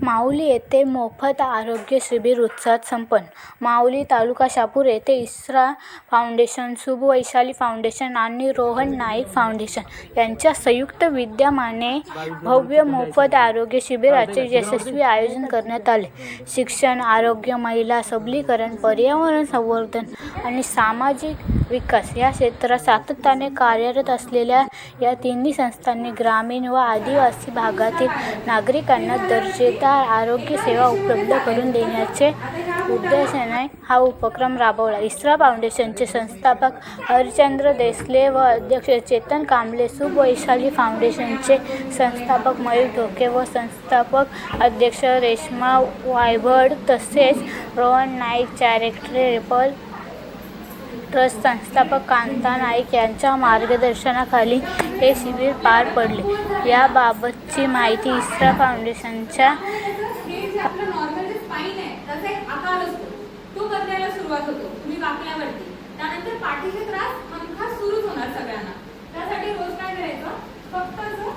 माहुली येथे मोफत आरोग्य शिबिर उत्साहात संपन्न। माहुली तालुका शहापूर येथे इस्रा फाउंडेशन, शुभ वैशाली फाउंडेशन आणि रोहन नाईक फाउंडेशन यांच्या संयुक्त विद्यमाने भव्य मोफत आरोग्य शिबिराचे यशस्वी आयोजन करण्यात आले। शिक्षण, आरोग्य, महिला सबलीकरण, पर्यावरण संवर्धन आणि सामाजिक विकास या क्षेत्रात सातत्याने कार्यरत असलेल्या या तिन्ही संस्थांनी ग्रामीण व आदिवासी भागातील नागरिकांना दर्जेदार आरोग्य सेवा उपलब्ध करून देण्याचे उद्देशाने हा उपक्रम राबवला। इस्रा फाउंडेशनचे संस्थापक हरिश्चंद्र देसले व अध्यक्ष चेतन कांबळे, शुभ वैशाली फाउंडेशनचे संस्थापक मयूर ढोके व संस्थापक अध्यक्ष रेश्मा वायभड तसेच रोहन नाईक चॅरिटेबल ट्रस्ट संस्थापक कांता नाईक यांच्या मार्गदर्शनाखाली हे शिबिर पार पडले। याबाबतची माहिती इस्रा फाउंडेशनच्या नॉर्मल स्पाइन आहे त्याचा एक आकार असतो, तो बदलायला सुरुवात होतो तुम्ही वाकल्यावरती, त्यानंतर पाठीचे त्रास हमखास सुरूच होणार सगळ्यांना। त्यासाठी रोज काय करायचं, फक्त जो